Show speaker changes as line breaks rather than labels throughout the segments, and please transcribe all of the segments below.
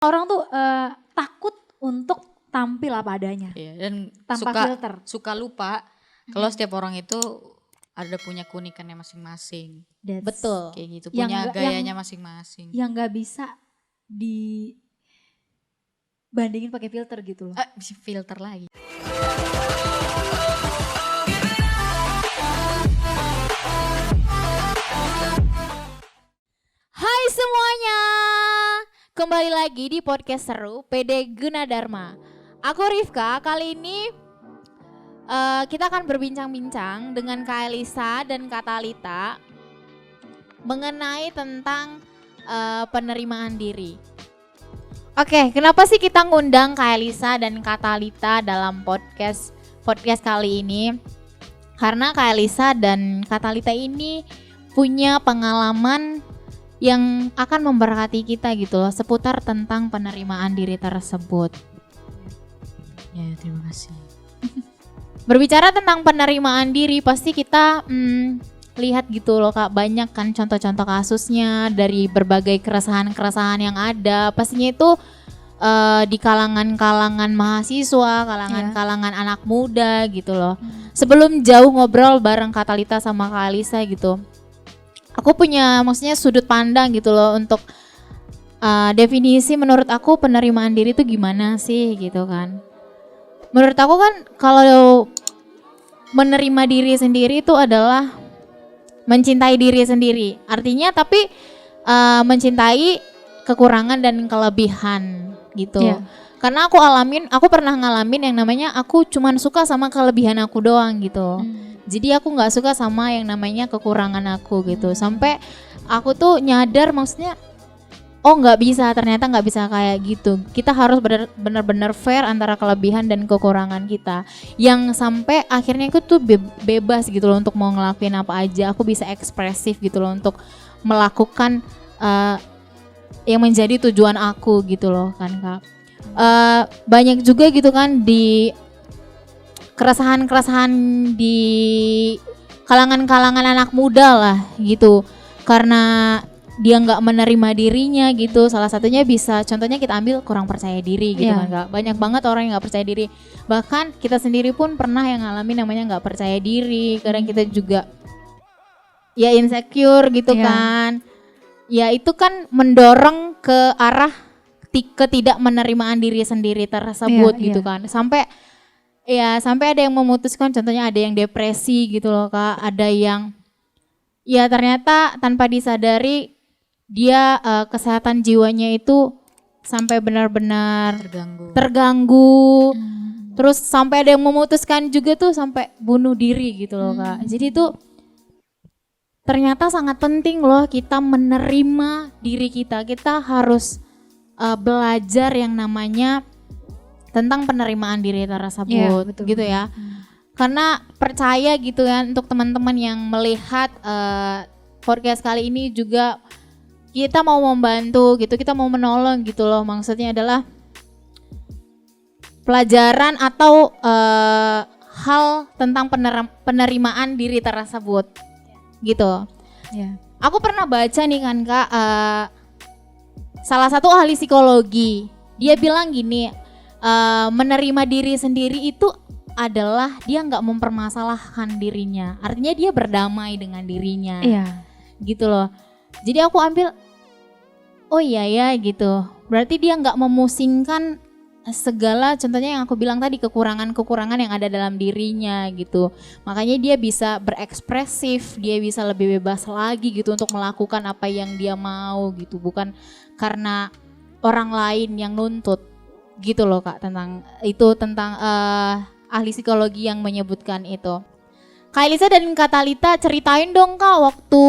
Orang tuh takut untuk tampil apa adanya.
Iya, dan
Tanpa
suka
filter.
suka lupa kalau setiap orang itu ada punya keunikannya masing-masing.
Betul.
Kayak gitu,
Yang
punya
nggak-
gayanya masing-masing.
Yang gak bisa dibandingin pakai filter gitu loh.
Bisa filter lagi.
Hai semuanya, kembali lagi di podcast seru PD Gunadarma. Aku Rifka, kali ini kita akan berbincang-bincang dengan Kak Elisa dan Kak Talita mengenai tentang penerimaan diri. Oke, kenapa sih kita ngundang Kak Elisa dan Kak Talita dalam podcast kali ini? Karena Kak Elisa dan Kak Talita ini punya pengalaman yang akan memberkati kita gitu loh, seputar tentang penerimaan diri tersebut.
Ya, terima kasih.
Berbicara tentang penerimaan diri, pasti kita lihat gitu loh Kak, banyak kan contoh-contoh kasusnya dari berbagai keresahan-keresahan yang ada. Pastinya itu di kalangan-kalangan mahasiswa, kalangan-kalangan anak muda gitu loh. Sebelum jauh ngobrol bareng Kak Talita sama Kak Elisa gitu, aku punya maksudnya sudut pandang gitu loh untuk definisi menurut aku penerimaan diri itu gimana sih gitu kan. Menurut aku kan kalau menerima diri sendiri itu adalah mencintai diri sendiri. Artinya tapi mencintai kekurangan dan kelebihan gitu.
Iya.
Karena aku pernah ngalamin yang namanya aku cuman suka sama kelebihan aku doang gitu. Jadi aku nggak suka sama yang namanya kekurangan aku gitu. Sampai aku tuh nyadar maksudnya, oh ternyata nggak bisa kayak gitu. Kita harus benar-benar fair antara kelebihan dan kekurangan kita. Yang sampai akhirnya aku tuh bebas gitu loh untuk mau ngelakuin apa aja. Aku bisa ekspresif gitu loh untuk melakukan yang menjadi tujuan aku gitu loh kan Kak. Banyak juga gitu kan di keresahan di kalangan-kalangan anak muda lah gitu, karena dia nggak menerima dirinya gitu. Salah satunya bisa contohnya kita ambil kurang percaya diri gitu kan Kak. Banyak banget orang yang nggak percaya diri, bahkan kita sendiri pun pernah yang ngalamin namanya nggak percaya diri. Kadang kita juga ya insecure gitu kan. Ya itu kan mendorong ke arah ketidak menerimaan diri sendiri tersebut gitu kan. Sampai ada yang memutuskan, contohnya ada yang depresi gitu loh Kak. Ada yang ya ternyata tanpa disadari dia kesehatan jiwanya itu sampai benar-benar terganggu. Terus sampai ada yang memutuskan juga tuh sampai bunuh diri gitu loh Kak. Jadi tuh ternyata sangat penting loh kita menerima diri kita. Kita harus belajar yang namanya tentang penerimaan diri tersebut gitu ya. Karena percaya gitu kan untuk teman-teman yang melihat podcast kali ini juga kita mau membantu gitu, kita mau menolong gitu loh. Maksudnya adalah pelajaran atau hal tentang penerimaan diri tersebut gitu. Aku pernah baca nih kan Kak, salah satu ahli psikologi, dia bilang gini, menerima diri sendiri itu adalah dia nggak mempermasalahkan dirinya, artinya dia berdamai dengan dirinya, gitu loh. Jadi aku ambil, oh iya ya gitu, berarti dia nggak memusingkan segala, contohnya yang aku bilang tadi, kekurangan-kekurangan yang ada dalam dirinya gitu. Makanya dia bisa berekspresif, dia bisa lebih bebas lagi gitu untuk melakukan apa yang dia mau gitu, bukan karena orang lain yang nuntut gitu loh Kak. Tentang ahli psikologi yang menyebutkan itu. Kak Elisa dan Kak Talita, ceritain dong Kak waktu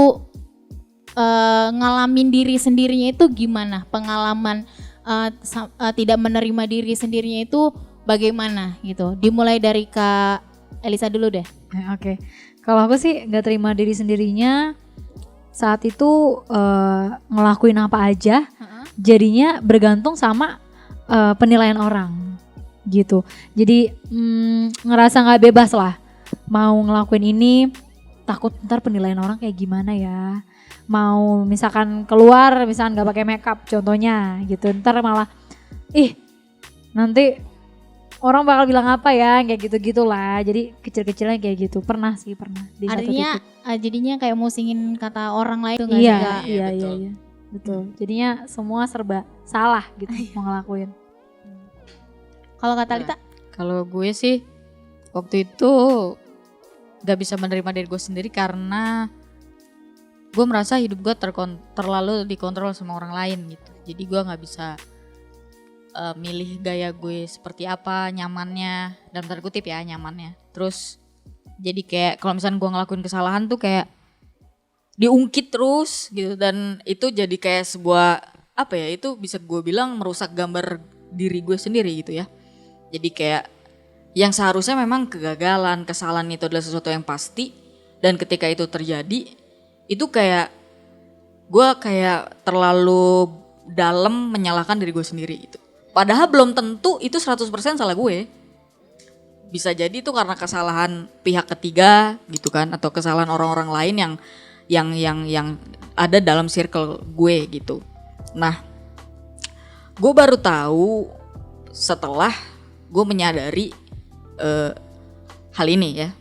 ngalamin diri sendirinya itu gimana, pengalaman tidak menerima diri sendirinya itu bagaimana gitu. Dimulai dari Kak Elisa dulu deh.
Oke. Kalau aku sih nggak terima diri sendirinya saat itu ngelakuin apa aja, jadinya bergantung sama penilaian orang gitu. Jadi ngerasa nggak bebas lah, mau ngelakuin ini takut ntar penilaian orang kayak gimana ya. Mau misalkan keluar misalkan nggak pakai makeup contohnya gitu, ntar malah ih nanti orang bakal bilang apa ya, kayak gitu-gitulah. Jadi kecil-kecilnya kayak gitu. Pernah di satu
Artinya
titik.
jadinya kayak musingin kata orang lain tuh nggak
Iya,
sih, Kak?
iya,
betul.
iya. Betul. Jadinya semua serba salah gitu mau ngelakuin.
Kalau kata Lita,
Kalau gue sih waktu itu gak bisa menerima diri gue sendiri karena gue merasa hidup gue terlalu dikontrol sama orang lain gitu. Jadi gue gak bisa milih gaya gue seperti apa, nyamannya, dalam tanda kutip ya nyamannya. Terus jadi kayak kalau misalnya gue ngelakuin kesalahan tuh kayak diungkit terus gitu, dan itu jadi kayak sebuah apa ya, itu bisa gue bilang merusak gambar diri gue sendiri gitu ya. Jadi kayak yang seharusnya memang kegagalan, kesalahan itu adalah sesuatu yang pasti, dan ketika itu terjadi itu kayak gue kayak terlalu dalam menyalahkan diri gue sendiri gitu. Padahal belum tentu itu 100% salah gue. Bisa jadi itu karena kesalahan pihak ketiga gitu kan, atau kesalahan orang-orang lain yang ada dalam circle gue gitu. Nah, gue baru tahu setelah gue menyadari hal ini ya,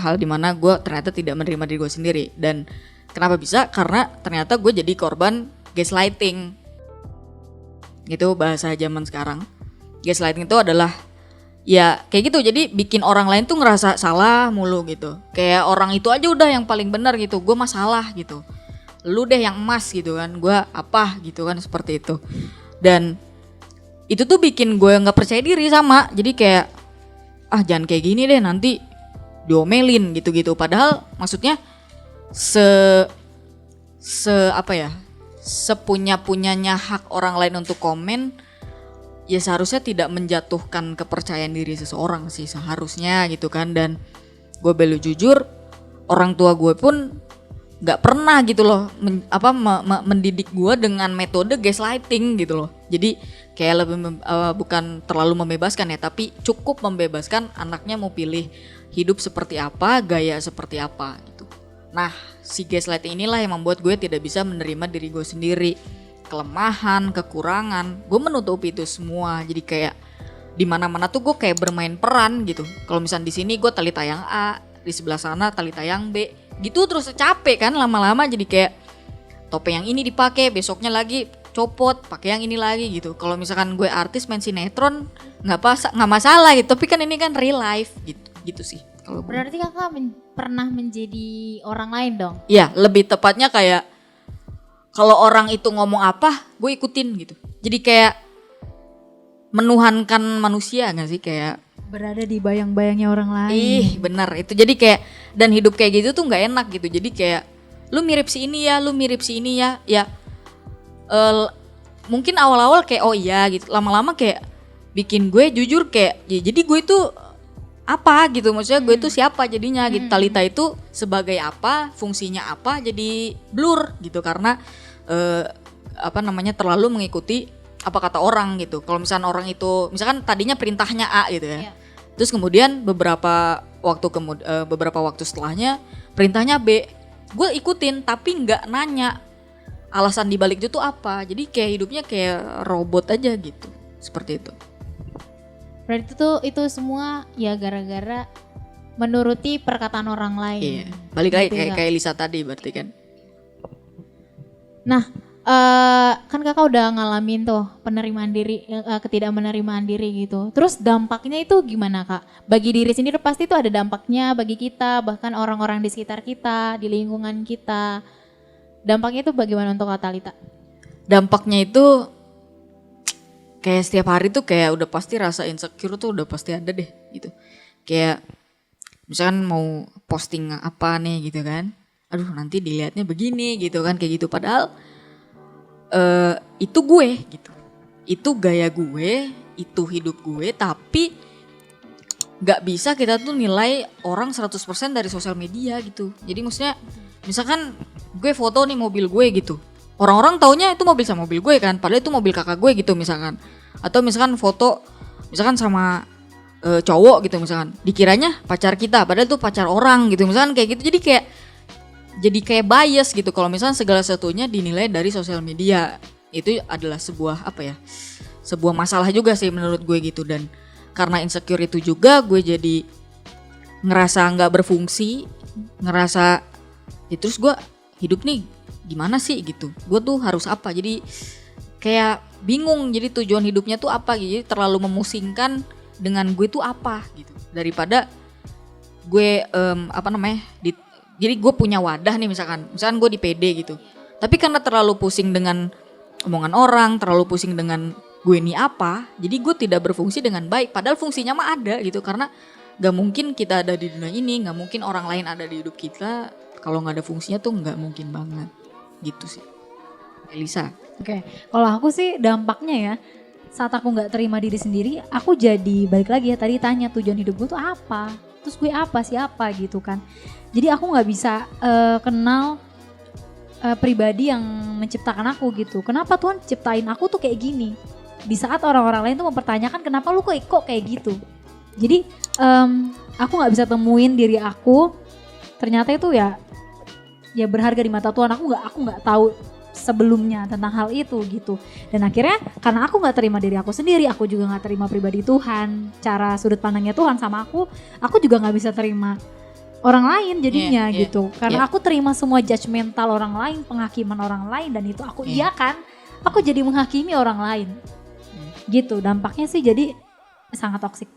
hal dimana gue ternyata tidak menerima diri gue sendiri. Dan kenapa bisa? Karena ternyata gue jadi korban gaslighting. Gitu bahasa zaman sekarang. Gaslighting itu adalah ya kayak gitu, jadi bikin orang lain tuh ngerasa salah mulu gitu. Kayak orang itu aja udah yang paling benar gitu, gue masalah gitu. Lu deh yang emas gitu kan, gue apa gitu kan, seperti itu. Dan itu tuh bikin gue gak percaya diri sama. Jadi kayak jangan kayak gini deh, nanti diomelin gitu-gitu. Padahal maksudnya sepunya-punyanya hak orang lain untuk komen, ya seharusnya tidak menjatuhkan kepercayaan diri seseorang sih seharusnya gitu kan. Dan gue belu jujur, orang tua gue pun nggak pernah gitu loh mendidik gue dengan metode gaslighting gitu loh. Jadi kayak lebih bukan terlalu membebaskan ya, tapi cukup membebaskan anaknya mau pilih hidup seperti apa, gaya seperti apa gitu. Nah, si gaslighting inilah yang membuat gue tidak bisa menerima diri gue sendiri. Kelemahan, kekurangan, gue menutupi itu semua. Jadi kayak di mana-mana tuh gue kayak bermain peran gitu. Kalau misalnya di sini gue Talita yang A, di sebelah sana Talita yang B, gitu terus capek kan lama-lama. Jadi kayak topeng yang ini dipakai, besoknya lagi copot, pakai yang ini lagi gitu. Kalau misalkan gue artis main sinetron nggak masalah gitu. Tapi kan ini kan real life gitu sih. Kalau
berarti kakak pernah menjadi orang lain dong?
Iya, lebih tepatnya kayak kalau orang itu ngomong apa, gue ikutin gitu. Jadi kayak menuhankan manusia gak sih, kayak
Berada di bayang-bayangnya orang lain.
ih benar itu. Jadi kayak, dan hidup kayak gitu tuh gak enak gitu. Jadi kayak lu mirip si ini ya, lu mirip si ini ya. Ya mungkin awal-awal kayak oh iya gitu. Lama-lama kayak bikin gue jujur kayak ya, jadi gue itu apa gitu, maksudnya gue itu siapa jadinya gitu. Talita itu sebagai apa, fungsinya apa, jadi blur gitu karena terlalu mengikuti apa kata orang gitu. Kalau misalnya orang itu misalkan tadinya perintahnya A gitu ya, terus kemudian beberapa waktu setelahnya perintahnya B, gue ikutin tapi nggak nanya alasan dibalik itu tuh apa. Jadi kayak hidupnya kayak robot aja gitu, seperti itu.
Berarti itu semua ya gara-gara menuruti perkataan orang lain.
Iya, balik lagi
Gitu ya.
kayak Lisa tadi berarti kan.
Nah, kan kakak udah ngalamin tuh penerimaan diri, ketidakmenerimaan diri gitu. Terus dampaknya itu gimana kak? Bagi diri sendiri pasti itu ada dampaknya bagi kita, bahkan orang-orang di sekitar kita, di lingkungan kita. Dampaknya itu bagaimana untuk Kak Talita?
Dampaknya itu kayak setiap hari tuh kayak udah pasti rasa insecure tuh udah pasti ada deh gitu. Kayak misalkan mau posting apa nih gitu kan, aduh nanti dilihatnya begini gitu kan, kayak gitu. Padahal itu gue gitu, itu gaya gue, itu hidup gue. Tapi gak bisa kita tuh nilai orang 100% dari sosial media gitu. Jadi maksudnya misalkan gue foto nih mobil gue gitu, orang-orang taunya itu mobil sama mobil gue kan, padahal itu mobil kakak gue gitu misalkan. Atau misalkan foto misalkan sama cowok gitu misalkan, dikiranya pacar kita padahal itu pacar orang gitu misalkan, kayak gitu. Jadi kayak bias gitu kalau misalkan segala sesuatunya dinilai dari sosial media. Itu adalah sebuah sebuah masalah juga sih menurut gue gitu. Dan karena insecure itu juga gue jadi ngerasa nggak berfungsi, ngerasa ya terus gue hidup nih gimana sih gitu, gue tuh harus apa, jadi kayak bingung, jadi tujuan hidupnya tuh apa gitu, jadi terlalu memusingkan dengan gue tuh apa gitu, daripada gue jadi gue punya wadah nih misalkan gue di PD gitu, tapi karena terlalu pusing dengan omongan orang, terlalu pusing dengan gue ini apa, jadi gue tidak berfungsi dengan baik, padahal fungsinya mah ada gitu, karena gak mungkin kita ada di dunia ini, gak mungkin orang lain ada di hidup kita, kalau gak ada fungsinya tuh gak mungkin banget gitu sih. Elisa.
Oke, kalau aku sih dampaknya ya, saat aku gak terima diri sendiri, aku jadi balik lagi ya tadi tanya tujuan hidup gue tuh apa, terus gue apa, siapa gitu kan. Jadi aku gak bisa kenal pribadi yang menciptakan aku gitu. Kenapa Tuhan ciptain aku tuh kayak gini? Di saat orang-orang lain tuh mempertanyakan kenapa lu kok kayak gitu. Jadi aku nggak bisa temuin diri aku, ternyata itu ya berharga di mata Tuhan. Aku nggak tahu sebelumnya tentang hal itu gitu. Dan akhirnya karena aku nggak terima diri aku sendiri, aku juga nggak terima pribadi Tuhan, cara sudut pandangnya Tuhan sama aku juga nggak bisa terima orang lain jadinya gitu. Karena aku terima semua judgmental orang lain, penghakiman orang lain, dan itu aku iakan, aku jadi menghakimi orang lain. Gitu, dampaknya sih jadi sangat toksik.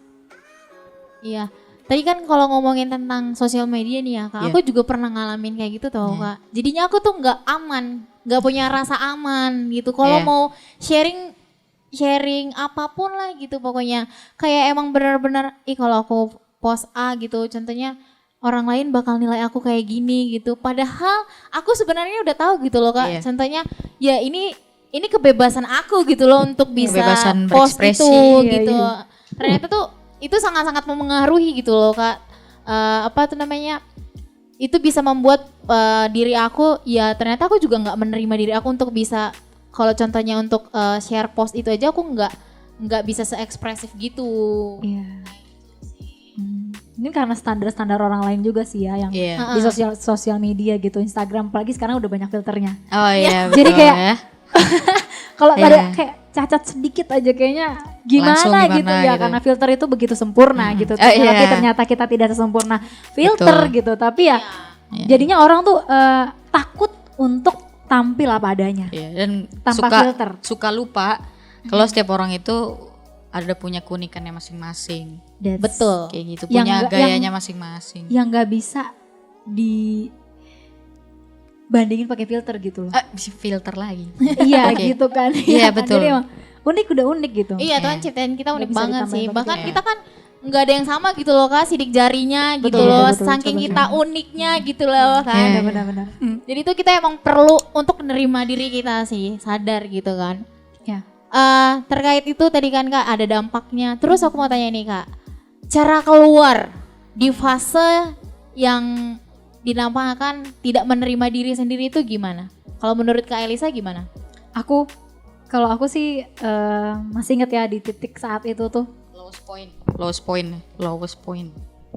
Iya, tadi kan kalau ngomongin tentang sosial media nih ya Kak, aku juga pernah ngalamin kayak gitu tau Kak. Jadinya aku tuh nggak aman, nggak punya rasa aman gitu. Kalau mau sharing apapun lah gitu pokoknya. Kayak emang benar-benar, kalau aku post A gitu, contohnya orang lain bakal nilai aku kayak gini gitu. Padahal aku sebenarnya udah tahu gitu loh Kak. Contohnya ya ini kebebasan aku gitu loh untuk bisa post itu gitu. Ternyata tuh itu sangat-sangat memengaruhi gitu loh Kak. Itu bisa membuat diri aku, ya ternyata aku juga nggak menerima diri aku untuk bisa, kalau contohnya untuk share post itu aja aku nggak bisa se-ekspresif gitu.
Iya. Ini karena standar-standar orang lain juga sih ya yang di sosial media gitu, Instagram apalagi sekarang udah banyak filternya.
Oh iya.
Jadi kayak kalau ada kayak cacat sedikit aja kayaknya gimana gitu ya, karena filter itu begitu sempurna gitu. Tapi ternyata kita tidak sesempurna filter gitu. Tapi ya jadinya orang tuh takut untuk tampil apa adanya.
Dan
tanpa filter.
Suka lupa kalau setiap orang itu ada punya keunikannya masing-masing.
Betul.
Kayak gitu, punya gayanya masing-masing.
Yang gak bisa dibandingin pakai filter gitu loh.
Filter lagi.
Iya gitu kan.
Iya betul.
Jadi emang udah unik gitu.
Iya Tuhan ciptain kita unik banget sih. Bahkan kita kan nggak ada yang sama gitu loh Kak, sidik jarinya gitu loh. Saking kita uniknya gitu loh kan.
Benar-benar.
Jadi itu kita emang perlu untuk menerima diri kita sih, sadar gitu kan.
Ya.
Terkait itu tadi kan Kak ada dampaknya. Terus aku mau tanya nih Kak, cara keluar di fase yang dinampakkan tidak menerima diri sendiri itu gimana? Kalau menurut Kak Elisa gimana?
Kalau aku sih masih inget ya di titik saat itu tuh.
Lowest point.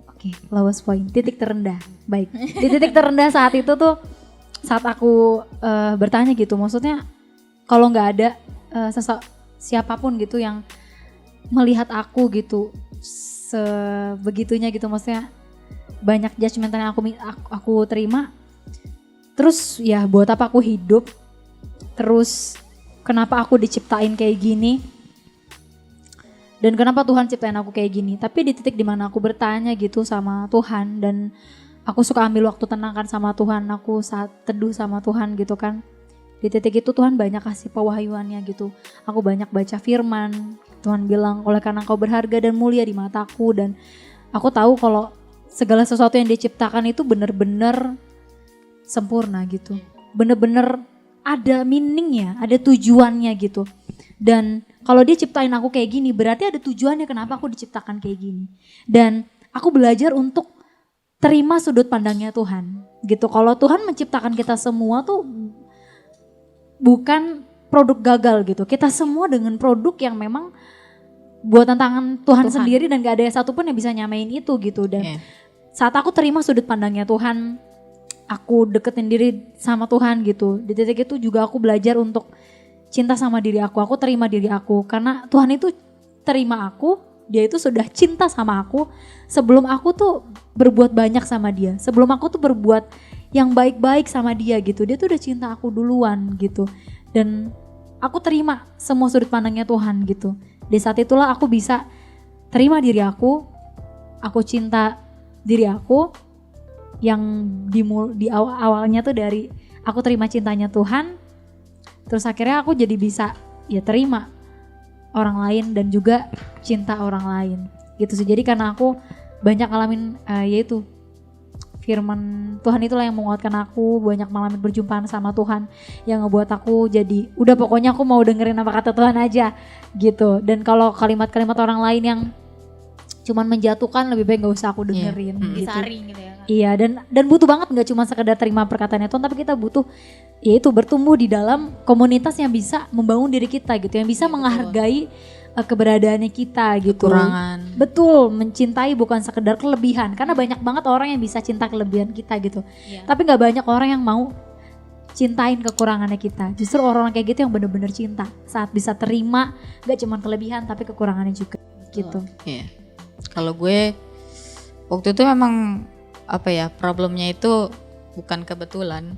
Oke, lowest point, titik terendah. Baik. Di titik terendah saat itu tuh, saat aku bertanya gitu, maksudnya kalau nggak ada siapapun gitu yang melihat aku gitu sebegitunya gitu, maksudnya banyak judgement yang aku terima, terus ya buat apa aku hidup, terus kenapa aku diciptain kayak gini, dan kenapa Tuhan ciptain aku kayak gini. Tapi di titik dimana aku bertanya gitu sama Tuhan, dan aku suka ambil waktu tenang kan sama Tuhan, aku saat teduh sama Tuhan gitu kan. Di titik itu Tuhan banyak kasih pewahyuannya gitu. Aku banyak baca firman. Tuhan bilang, oleh karena engkau berharga dan mulia di mataku. Dan aku tahu kalau segala sesuatu yang diciptakan itu benar-benar sempurna gitu. Benar-benar ada meaningnya, ada tujuannya gitu. Dan kalau dia ciptain aku kayak gini, berarti ada tujuannya kenapa aku diciptakan kayak gini. Dan aku belajar untuk terima sudut pandangnya Tuhan gitu. Kalau Tuhan menciptakan kita semua tuh bukan produk gagal gitu. Kita semua dengan produk yang memang buatan tangan Tuhan sendiri, dan gak ada satupun yang bisa nyamain itu gitu. Dan saat aku terima sudut pandangnya Tuhan, aku deketin diri sama Tuhan gitu. Di titik itu juga aku belajar untuk cinta sama diri aku terima diri aku. Karena Tuhan itu terima aku, dia itu sudah cinta sama aku sebelum aku tuh berbuat banyak sama dia. Sebelum aku tuh berbuat yang baik-baik sama dia gitu. Dia tuh udah cinta aku duluan gitu. Dan aku terima semua sudut pandangnya Tuhan gitu. Di saat itulah aku bisa terima diri aku cinta diri aku yang di awalnya tuh dari aku terima cintanya Tuhan. Terus akhirnya aku jadi bisa ya terima orang lain dan juga cinta orang lain gitu sih. Jadi karena aku banyak ngalamin yaitu firman Tuhan itulah yang menguatkan aku, banyak ngalamin berjumpaan sama Tuhan yang ngebuat aku jadi udah pokoknya aku mau dengerin apa kata Tuhan aja gitu. Dan kalau kalimat-kalimat orang lain yang cuman menjatuhkan lebih baik gak usah aku dengerin gitu.
Disaring gitu ya.
Iya, dan butuh banget gak cuma sekedar terima perkataannya Tuhan, tapi kita butuh yaitu bertumbuh di dalam komunitas yang bisa membangun diri kita gitu, yang bisa menghargai keberadaannya kita gitu.
Kekurangan.
Betul, mencintai bukan sekedar kelebihan, karena banyak banget orang yang bisa cinta kelebihan kita gitu. Tapi gak banyak orang yang mau cintain kekurangannya kita. Justru orang-orang kayak gitu yang benar-benar cinta saat bisa terima gak cuma kelebihan tapi kekurangannya juga gitu.
Iya. Kalau gue waktu itu memang problemnya itu bukan kebetulan.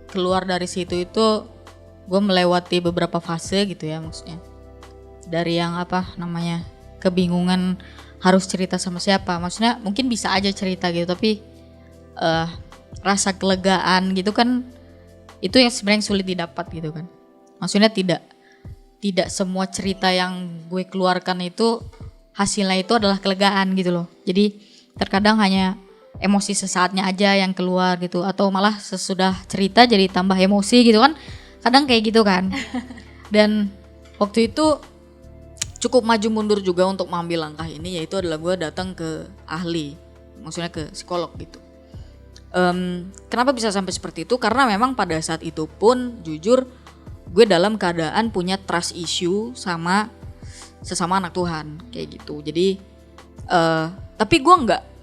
Keluar dari situ itu gue melewati beberapa fase gitu ya, maksudnya dari yang kebingungan harus cerita sama siapa. Maksudnya mungkin bisa aja cerita gitu, tapi rasa kelegaan gitu kan itu yang sebenarnya sulit didapat gitu kan. Maksudnya tidak semua cerita yang gue keluarkan itu hasilnya itu adalah kelegaan gitu loh. Jadi terkadang hanya emosi sesaatnya aja yang keluar gitu, atau malah sesudah cerita jadi tambah emosi gitu kan. Kadang kayak gitu kan. Dan waktu itu cukup maju mundur juga untuk mengambil langkah ini, yaitu adalah gue datang ke ahli, maksudnya ke psikolog gitu. Kenapa bisa sampai seperti itu? Karena memang pada saat itu pun jujur gue dalam keadaan punya trust issue sama sesama anak Tuhan kayak gitu. Jadi tapi gue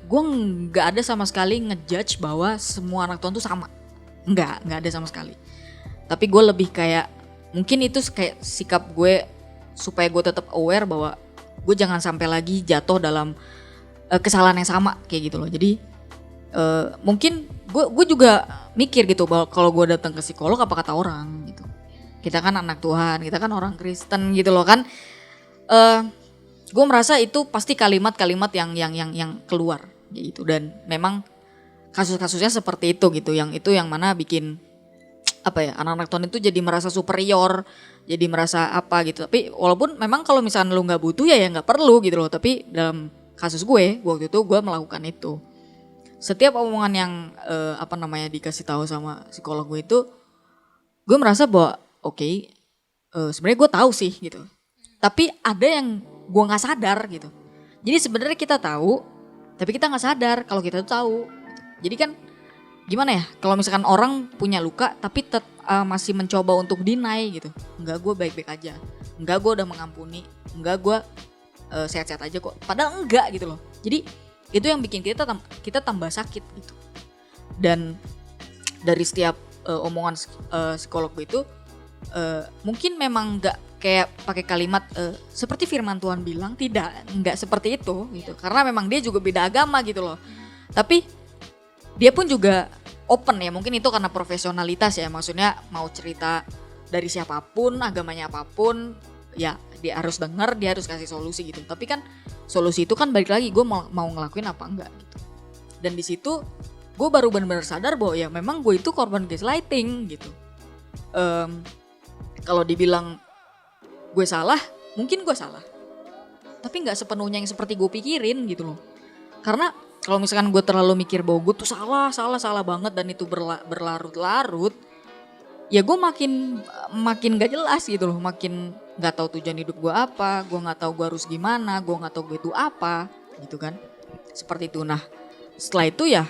nggak ada sama sekali ngejudge bahwa semua anak Tuhan tuh sama. Nggak ada sama sekali. Tapi gue lebih kayak mungkin itu kayak sikap gue supaya gue tetap aware bahwa gue jangan sampai lagi jatuh dalam kesalahan yang sama kayak gitu loh. Jadi mungkin gue juga mikir gitu bahwa kalau gue datang ke psikolog apa kata orang gitu. Kita kan anak Tuhan, kita kan orang Kristen gitu loh kan. Gue merasa itu pasti kalimat-kalimat yang keluar gitu. Dan memang kasus-kasusnya seperti itu gitu. Yang mana bikin anak-anak Tuhan itu jadi merasa superior, jadi merasa apa gitu. Tapi walaupun memang kalau misalnya lu gak butuh ya gak perlu gitu loh. Tapi dalam kasus gue waktu itu gue melakukan itu. Setiap omongan yang dikasih tahu sama psikolog gue itu, gue merasa bahwa sebenarnya gue tahu sih gitu. Tapi ada yang gue nggak sadar gitu. Jadi sebenarnya kita tahu, tapi kita nggak sadar kalau kita tuh tahu. Gitu. Jadi kan gimana ya? Kalau misalkan orang punya luka, tapi masih mencoba untuk deny gitu. Enggak, gue baik-baik aja. Enggak, gue udah mengampuni. Enggak, gue sehat-sehat aja kok. Padahal enggak gitu loh. Jadi itu yang bikin kita tambah sakit gitu. Dan dari setiap omongan psikolog itu mungkin memang nggak kayak pakai kalimat seperti firman Tuhan bilang, nggak seperti itu gitu. Karena memang dia juga beda agama gitu loh. Tapi dia pun juga open ya, mungkin itu karena profesionalitas ya. Maksudnya mau cerita dari siapapun, agamanya apapun, ya dia harus denger, dia harus kasih solusi gitu. Tapi kan solusi itu kan balik lagi gue mau ngelakuin apa enggak gitu. Dan di situ gue baru benar-benar sadar bahwa ya memang gue itu korban gaslighting gitu. Kalau dibilang gue salah, mungkin gue salah. Tapi gak sepenuhnya yang seperti gue pikirin gitu loh. Karena kalau misalkan gue terlalu mikir bahwa gue tuh salah banget dan itu berlarut-larut, ya gue makin gak jelas gitu loh. Makin gak tahu tujuan hidup gue apa, gue gak tahu gue harus gimana, gue gak tahu gue itu apa gitu kan. Seperti itu. Nah setelah itu ya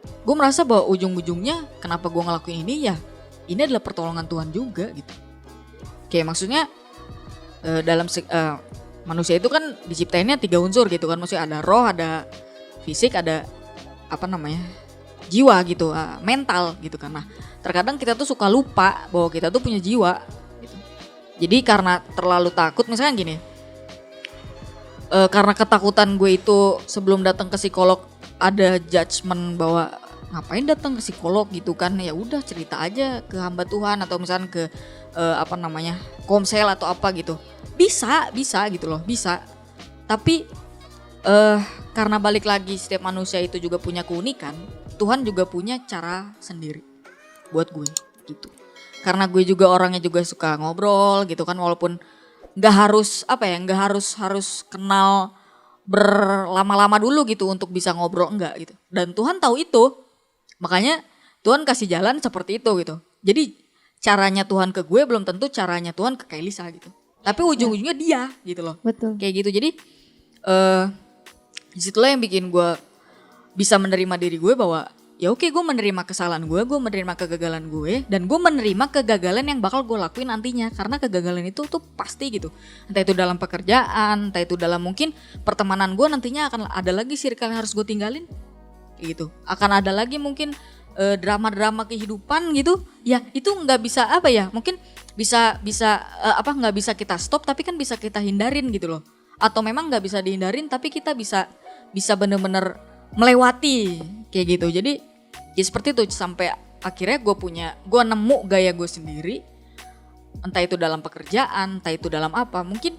gue merasa bahwa ujung-ujungnya kenapa gue ngelakuin ini ya, ini adalah pertolongan Tuhan juga gitu. Kayak maksudnya dalam manusia itu kan diciptainnya 3 unsur gitu kan. Maksudnya ada roh, ada fisik, ada jiwa gitu, mental gitu kan. Nah terkadang kita tuh suka lupa bahwa kita tuh punya jiwa gitu. Jadi karena terlalu takut, misalkan gini, karena ketakutan gue itu sebelum datang ke psikolog ada judgement bahwa ngapain datang ke psikolog gitu kan, ya udah cerita aja ke hamba Tuhan atau misalkan ke komsel atau apa gitu, bisa gitu loh, bisa. Tapi karena balik lagi setiap manusia itu juga punya keunikan, Tuhan juga punya cara sendiri buat gue gitu. Karena gue juga orangnya juga suka ngobrol gitu kan, walaupun nggak harus kenal berlama-lama dulu gitu untuk bisa ngobrol, enggak gitu. Dan Tuhan tahu itu, makanya Tuhan kasih jalan seperti itu gitu. Jadi caranya Tuhan ke gue belum tentu caranya Tuhan ke Kailisa gitu. Tapi ujung-ujungnya dia gitu loh.
Betul.
Kayak gitu. Jadi disitulah yang bikin gue bisa menerima diri gue bahwa ya oke, gue menerima kesalahan gue menerima kegagalan gue, dan gue menerima kegagalan yang bakal gue lakuin nantinya. Karena kegagalan itu tuh pasti gitu. Entah itu dalam pekerjaan, entah itu dalam mungkin pertemanan gue, nantinya akan ada lagi circle yang harus gue tinggalin gitu. Akan ada lagi mungkin drama-drama kehidupan gitu. Ya itu nggak bisa mungkin bisa nggak bisa kita stop, tapi kan bisa kita hindarin gitu loh. Atau memang nggak bisa dihindarin, tapi kita bisa bener-bener melewati kayak gitu. Jadi ya seperti itu, sampai akhirnya gue nemu gaya gue sendiri, entah itu dalam pekerjaan, entah itu dalam apa. Mungkin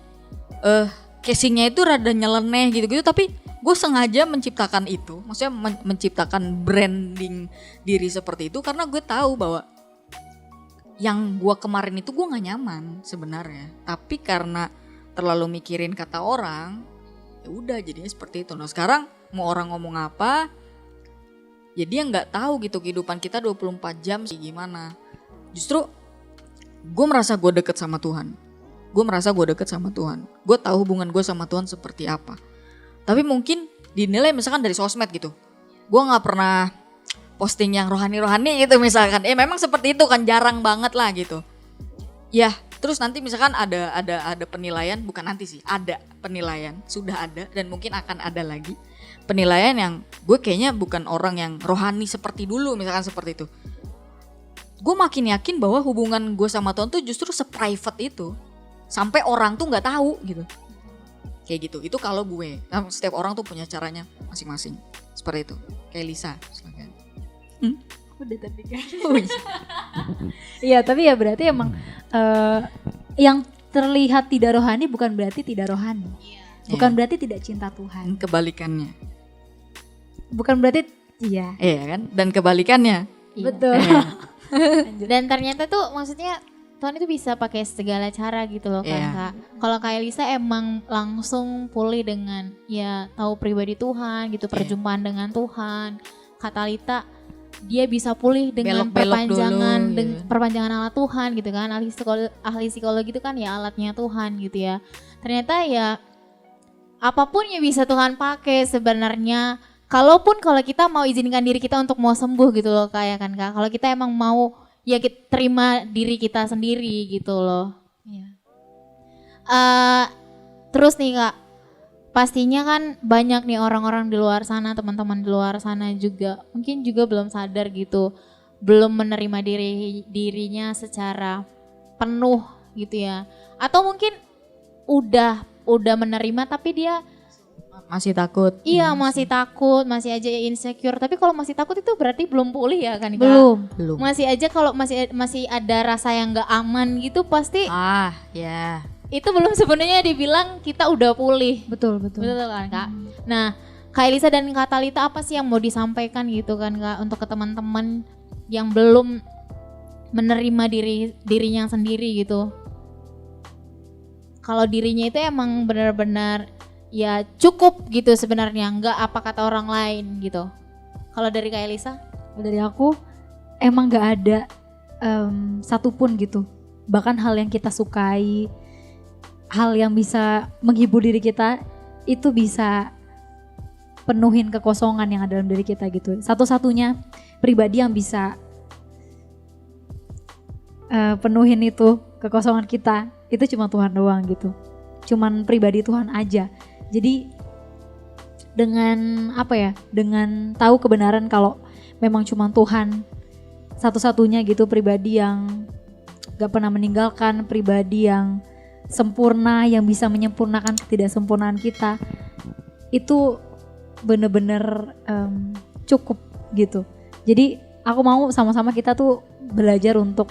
casingnya itu rada nyeleneh gitu-gitu, tapi gue sengaja menciptakan itu, maksudnya menciptakan branding diri seperti itu karena gue tahu bahwa yang gue kemarin itu gue nggak nyaman sebenarnya, tapi karena terlalu mikirin kata orang, ya udah jadinya seperti itu. Nah sekarang mau orang ngomong apa, ya dia nggak tahu gitu kehidupan kita 24 jam sih gimana. Justru gue merasa gue deket sama Tuhan. Gue tahu hubungan gue sama Tuhan seperti apa. Tapi mungkin dinilai misalkan dari sosmed gitu, gue nggak pernah posting yang rohani-rohani gitu misalkan. Memang seperti itu kan, jarang banget lah gitu. Ya terus nanti misalkan ada penilaian, bukan nanti sih, ada penilaian, sudah ada dan mungkin akan ada lagi penilaian yang gue kayaknya bukan orang yang rohani seperti dulu misalkan seperti itu. Gue makin yakin bahwa hubungan gue sama Tuhan tuh justru se-private itu, sampai orang tuh nggak tahu gitu. Kayak gitu. Itu kalau gue. Nah, setiap orang tuh punya caranya masing-masing. Seperti itu. Kayak Lisa. Silakan.
Udah tadi kan. Iya, tapi ya berarti emang yang terlihat tidak rohani bukan berarti tidak rohani. Bukan berarti tidak cinta Tuhan.
Kebalikannya.
Bukan berarti iya.
Iya kan? Dan kebalikannya.
Betul.
Dan ternyata tuh maksudnya Tuhan itu bisa pakai segala cara gitu loh kan Kak. Kalau Kailisa emang langsung pulih dengan ya tahu pribadi Tuhan gitu, perjumpaan dengan Tuhan. Kak Thalita dia bisa pulih dengan perpanjangan alat Tuhan gitu kan. Ahli psikologi itu kan ya alatnya Tuhan gitu ya. Ternyata ya apapun yang bisa Tuhan pakai sebenarnya. Kalau kita mau izinkan diri kita untuk mau sembuh gitu loh kayak kan Kak. Kalau kita emang mau ya kita terima diri kita sendiri gitu loh. Iya. Terus nih Kak, pastinya kan banyak nih orang-orang di luar sana, teman-teman di luar sana juga mungkin juga belum sadar gitu, belum menerima dirinya secara penuh gitu ya. Atau mungkin udah menerima tapi dia
masih takut.
Iya, masih takut, masih aja insecure. Tapi kalau masih takut itu berarti belum pulih ya kan?
Belum.
Masih aja kalau masih ada rasa yang nggak aman gitu pasti.
Ya.
Itu belum sebenarnya dibilang kita udah pulih.
Betul
kan Kak? Nah, Kak Elisa dan Kak Thalita apa sih yang mau disampaikan gitu kan Kak untuk ke teman-teman yang belum menerima dirinya sendiri gitu? Kalau dirinya itu emang benar-benar ya cukup gitu sebenarnya, nggak apa kata orang lain gitu. Kalau dari Kak Elisa?
Dari aku emang nggak ada satupun gitu. Bahkan hal yang kita sukai, hal yang bisa menghibur diri kita itu bisa penuhin kekosongan yang ada dalam diri kita gitu. Satu-satunya pribadi yang bisa penuhin itu kekosongan kita itu cuma Tuhan doang gitu. Cuman pribadi Tuhan aja. Jadi dengan dengan tahu kebenaran kalau memang cuma Tuhan satu-satunya gitu, pribadi yang gak pernah meninggalkan, pribadi yang sempurna, yang bisa menyempurnakan ketidaksempurnaan kita. Itu bener-bener cukup gitu. Jadi aku mau sama-sama kita tuh belajar untuk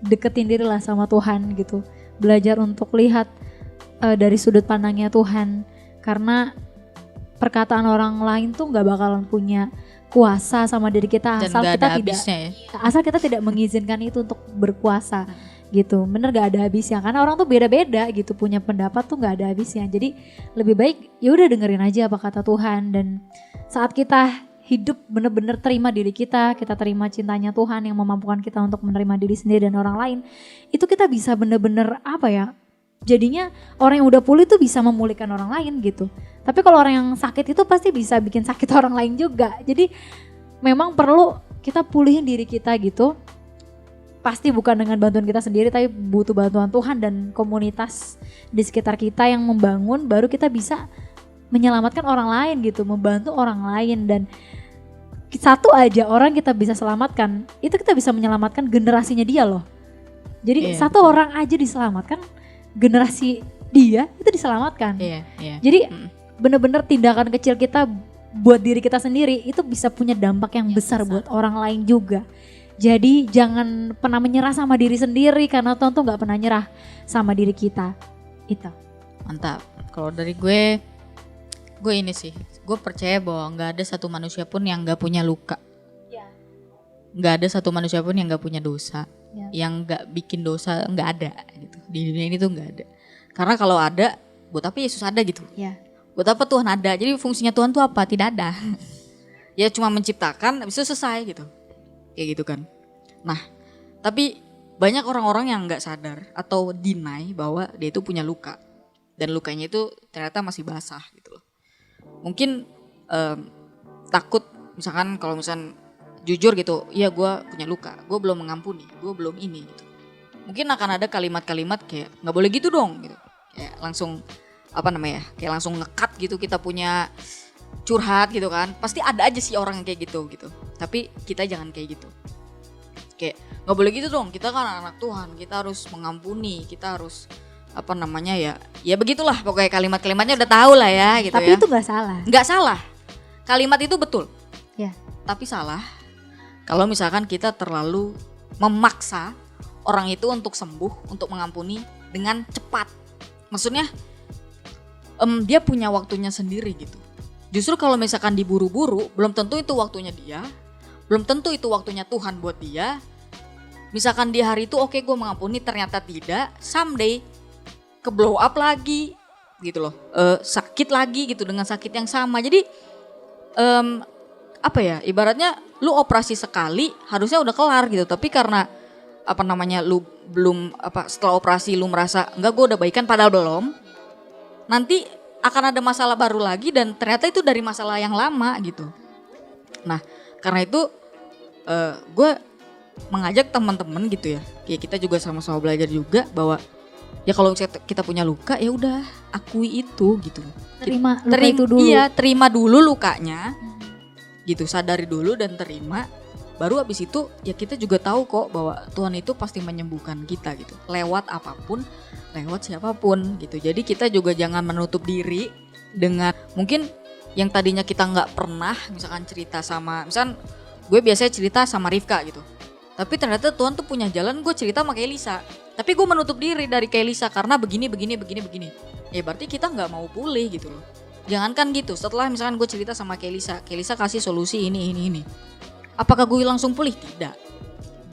deketin diri lah sama Tuhan gitu. Belajar untuk lihat dari sudut pandangnya Tuhan. Karena perkataan orang lain tuh gak bakalan punya kuasa sama diri kita asal kita tidak mengizinkan itu untuk berkuasa gitu. Bener gak ada habisnya, karena orang tuh beda-beda gitu, punya pendapat tuh gak ada habisnya. Jadi lebih baik ya udah dengerin aja apa kata Tuhan. Dan saat kita hidup bener-bener terima diri kita terima cintanya Tuhan yang memampukan kita untuk menerima diri sendiri dan orang lain, itu kita bisa bener-bener apa ya, jadinya orang yang udah pulih tuh bisa memulihkan orang lain gitu. Tapi kalau orang yang sakit itu pasti bisa bikin sakit orang lain juga. Jadi memang perlu kita pulihin diri kita gitu. Pasti bukan dengan bantuan kita sendiri, tapi butuh bantuan Tuhan dan komunitas di sekitar kita yang membangun, baru kita bisa menyelamatkan orang lain gitu, membantu orang lain. Dan satu aja orang kita bisa selamatkan, itu kita bisa menyelamatkan generasinya dia loh. Jadi satu orang aja diselamatkan, generasi dia itu diselamatkan. Jadi bener-bener tindakan kecil kita buat diri kita sendiri itu bisa punya dampak yang besar buat orang lain juga. Jadi jangan pernah menyerah sama diri sendiri, karena Tuhan tuh gak pernah nyerah sama diri kita. Itu.
Mantap. Kalau dari gue ini sih, gue percaya bahwa gak ada satu manusia pun yang gak punya luka. Gak ada satu manusia pun yang gak punya dosa. Yang gak bikin dosa, gak ada gitu. Di dunia ini tuh gak ada. Karena kalau ada, buat apa Yesus ada gitu? Buat apa Tuhan ada? Jadi fungsinya Tuhan tuh apa? Tidak ada. Ya cuma menciptakan, habis itu selesai gitu. Kayak gitu kan. Nah, tapi banyak orang-orang yang gak sadar atau deny bahwa dia itu punya luka. Dan lukanya itu ternyata masih basah gitu loh. Mungkin takut misalkan kalau misalkan jujur gitu, iya gue punya luka, gue belum mengampuni, gue belum ini gitu. Mungkin akan ada kalimat-kalimat kayak gak boleh gitu dong gitu. Kayak langsung kayak langsung ngekat gitu, kita punya curhat gitu kan. Pasti ada aja sih orang yang kayak gitu. Tapi kita jangan kayak gitu. Kayak gak boleh gitu dong, kita kan anak Tuhan, kita harus mengampuni, kita harus ya begitulah pokoknya kalimat-kalimatnya udah tahu lah ya gitu.
Tapi
ya.
itu gak salah.
Gak salah, kalimat itu betul.
Ya.
Tapi salah kalau misalkan kita terlalu memaksa orang itu untuk sembuh, untuk mengampuni dengan cepat. Maksudnya dia punya waktunya sendiri gitu. Justru kalau misalkan diburu-buru, belum tentu itu waktunya dia, belum tentu itu waktunya Tuhan buat dia. Misalkan di hari itu oke, gue mengampuni, ternyata tidak, someday ke blow up lagi gitu loh, sakit lagi gitu dengan sakit yang sama. Jadi ibaratnya lu operasi sekali harusnya udah kelar gitu, tapi karena lu belum setelah operasi lu merasa enggak gue udah baikan padahal belum, nanti akan ada masalah baru lagi dan ternyata itu dari masalah yang lama gitu. Nah karena itu gue mengajak teman-teman gitu ya, kayak kita juga sama-sama belajar juga bahwa ya kalau kita punya luka ya udah akui itu gitu.
Terima itu dulu.
Iya, terima dulu lukanya. Gitu, sadari dulu dan terima. Baru habis itu ya kita juga tahu kok bahwa Tuhan itu pasti menyembuhkan kita gitu. Lewat apapun, lewat siapapun gitu. Jadi kita juga jangan menutup diri dengan mungkin yang tadinya kita nggak pernah misalkan cerita sama, misalkan gue biasanya cerita sama Rifka gitu. Tapi ternyata Tuhan tuh punya jalan gue cerita sama Kelisa. Tapi gue menutup diri dari Kelisa karena begini. Ya berarti kita gak mau pulih gitu loh. Jangankan gitu, setelah misalkan gue cerita sama Kelisa kasih solusi ini. Apakah gue langsung pulih? Tidak.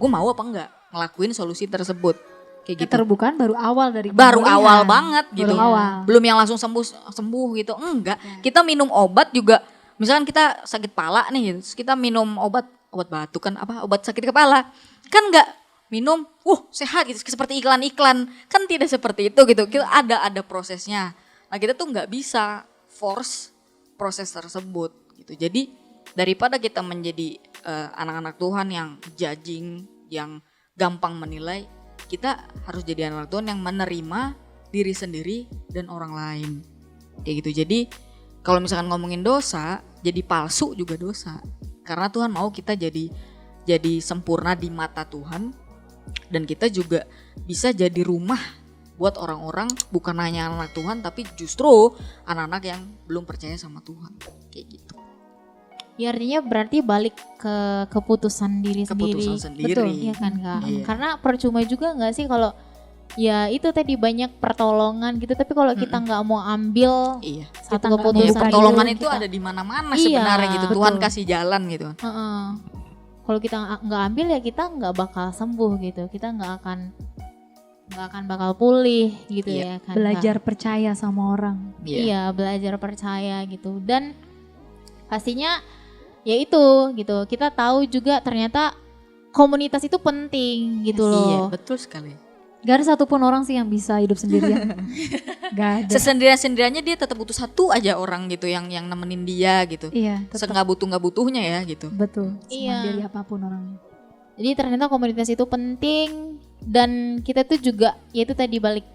Gue mau apa enggak ngelakuin solusi tersebut. Kayak gitu.
Keterbukaan baru awal dari
baru awal banget gitu.
Awal.
Belum yang langsung sembuh gitu. Enggak. Kita minum obat juga. Misalkan kita sakit kepala nih, kita minum obat batu kan obat sakit kepala kan nggak minum sehat gitu seperti iklan-iklan, kan tidak seperti itu gitu. Kita ada prosesnya. Nah kita tuh nggak bisa force proses tersebut gitu. Jadi daripada kita menjadi anak-anak Tuhan yang judging, yang gampang menilai, kita harus jadi anak Tuhan yang menerima diri sendiri dan orang lain kayak gitu. Jadi kalau misalkan ngomongin dosa, jadi palsu juga dosa. Karena Tuhan mau kita jadi sempurna di mata Tuhan, dan kita juga bisa jadi rumah buat orang-orang, bukan hanya anak Tuhan tapi justru anak-anak yang belum percaya sama Tuhan, kayak gitu.
Ya artinya berarti balik ke keputusan diri
Keputusan
sendiri.
sendiri.
Betul, iya kan Kak?
Iya.
Karena percuma juga nggak sih kalau ya itu tadi banyak pertolongan gitu, tapi kalau kita nggak mau ambil
Iya.
satu
Kita nggak
keputusan
mau
Pertolongan
itu,
itu ada di mana-mana
Iya,
sebenarnya gitu. Tuhan
betul.
kasih jalan gitu.
Heeh. Kalau kita nggak ambil ya kita nggak bakal sembuh gitu, kita nggak akan bakal pulih gitu
Iya.
ya kan.
Belajar
Kak?
percaya sama orang.
Iya, belajar percaya gitu. Dan pastinya ya itu gitu. Kita tahu juga ternyata komunitas itu penting gitu
Iya,
loh.
betul sekali.
Gak ada satupun orang sih yang bisa hidup sendirian. Gak ada.
Sesendirian-sendiriannya dia tetap butuh satu aja orang gitu yang nemenin dia gitu.
Iya, tetap
Senggak butuhnya ya gitu.
betul.
Iya.
Semandiri apapun orangnya.
Jadi ternyata komunitas itu penting dan kita tuh juga ya itu tadi balik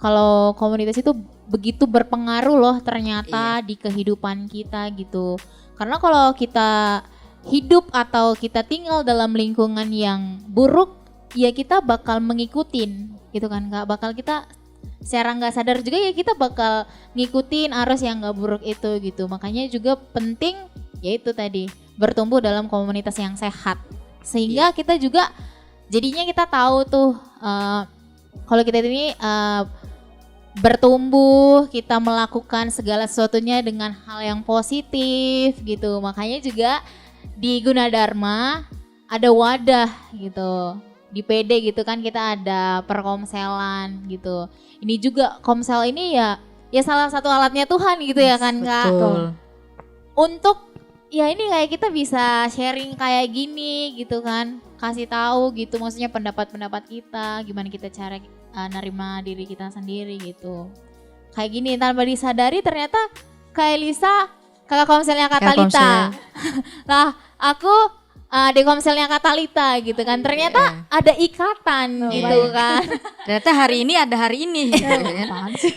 kalau komunitas itu begitu berpengaruh loh ternyata di kehidupan kita gitu. Karena kalau kita hidup atau kita tinggal dalam lingkungan yang buruk ya kita bakal mengikutin gitu kan Kak, bakal kita secara nggak sadar juga ya kita bakal ngikutin arus yang nggak buruk itu gitu. Makanya juga penting yaitu tadi bertumbuh dalam komunitas yang sehat sehingga kita juga jadinya kita tahu tuh kalau kita ini bertumbuh, kita melakukan segala sesuatunya dengan hal yang positif gitu. Makanya juga di Gunadarma ada wadah gitu. Di PD gitu kan kita ada perkomselan gitu. Ini juga komsel ini ya salah satu alatnya Tuhan gitu ya kan Kak.
Betul.
Untuk ya ini kayak kita bisa sharing kayak gini gitu kan. Kasih tahu gitu maksudnya pendapat-pendapat kita, gimana kita cara nerima diri kita sendiri gitu. Kayak gini tanpa disadari ternyata Kak Elisa kakak komselnya Kak Talita. Lah aku di komselnya Kak Talita gitu kan. Ternyata ada ikatan gitu kan.
Ternyata hari ini ada hari ini. gitu kan.
Apaan sih?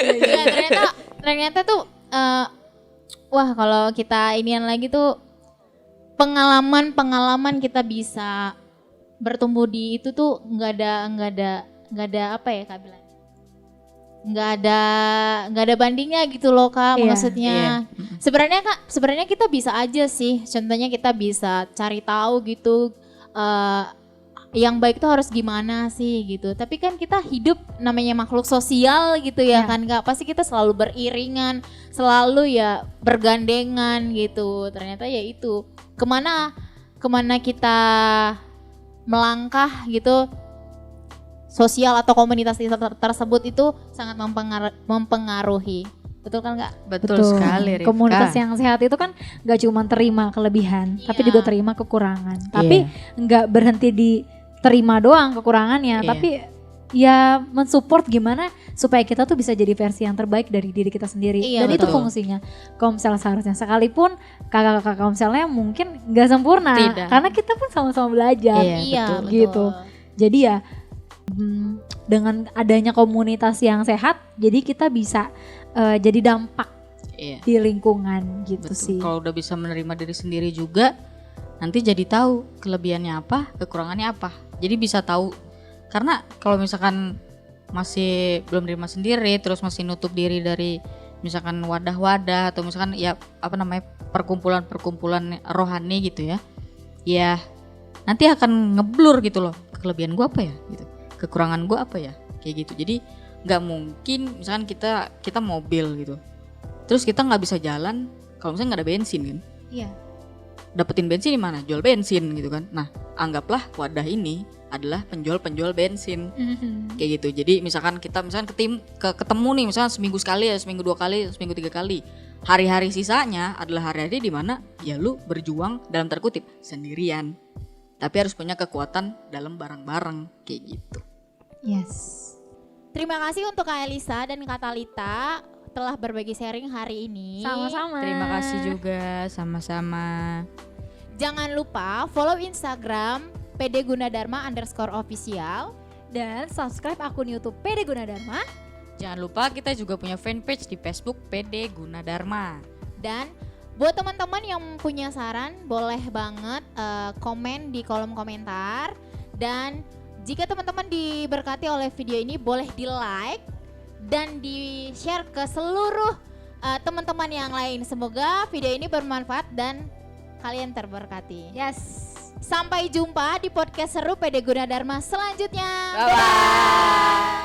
Ya, ternyata tuh wah kalau kita inian lagi tuh pengalaman kita bisa bertumbuh di itu tuh nggak ada apa ya Kak bilang, nggak ada bandingnya gitu loh Kak.
Iya,
Maksudnya sebenarnya kita bisa aja sih, contohnya kita bisa cari tahu gitu yang baik itu harus gimana sih gitu. Tapi kan kita hidup namanya makhluk sosial gitu ya kan Kak. Pasti kita selalu beriringan, selalu ya bergandengan gitu. Ternyata ya itu kemana kita melangkah gitu, sosial atau komunitas tersebut itu sangat mempengaruhi. Betul kan Kak?
Betul sekali Rifka.
Komunitas yang sehat itu kan gak cuma terima kelebihan, tapi
Iya.
juga terima kekurangan. Tapi gak berhenti di terima doang kekurangannya,
Iya.
tapi ya mensupport gimana supaya kita tuh bisa jadi versi yang terbaik dari diri kita sendiri.
Iya,
Dan itu
betul.
fungsinya komsel seharusnya. Sekalipun kakak-kakak komselnya mungkin gak sempurna,
Tidak.
karena kita pun sama-sama belajar.
Iya, betul.
Gitu. Jadi ya dengan adanya komunitas yang sehat, jadi kita bisa jadi dampak
Iya.
di lingkungan gitu
Betul.
sih.
Kalau udah bisa menerima diri sendiri juga, nanti jadi tahu kelebihannya apa, kekurangannya apa. Jadi bisa tahu. Karena kalau misalkan masih belum terima sendiri, terus masih nutup diri dari misalkan wadah-wadah atau misalkan ya apa namanya perkumpulan-perkumpulan rohani gitu ya, ya nanti akan ngeblur gitu loh. Kelebihan gua apa ya gitu, kekurangan gua apa ya, kayak gitu. Jadi nggak mungkin misalkan kita mobil gitu, terus kita nggak bisa jalan kalau misalnya nggak ada bensin kan.
Iya.
Dapetin bensin di mana? Jual bensin gitu kan. Nah, anggaplah wadah ini adalah penjual bensin kayak gitu. Jadi misalkan kita ketemu nih misalkan seminggu sekali ya, seminggu 2 kali, seminggu 3 kali. Hari-hari sisanya adalah hari-hari di mana ya lu berjuang dalam terkutip sendirian. Tapi harus punya kekuatan dalam bareng-bareng kayak gitu.
Yes.
Terima kasih untuk Kak Elisa dan Kak Talita telah berbagi sharing hari ini.
Sama-sama.
Terima kasih juga, sama-sama.
Jangan lupa follow Instagram PD Gunadarma _official.
Dan subscribe akun YouTube PD Gunadarma.
Jangan lupa kita juga punya fanpage di Facebook PD Gunadarma.
Dan buat teman-teman yang punya saran boleh banget komen di kolom komentar. Dan jika teman-teman diberkati oleh video ini boleh di like dan di share ke seluruh teman-teman yang lain. Semoga video ini bermanfaat dan kalian terberkati.
Yes.
Sampai jumpa di podcast seru PD Gunadarma selanjutnya.
Bye-bye.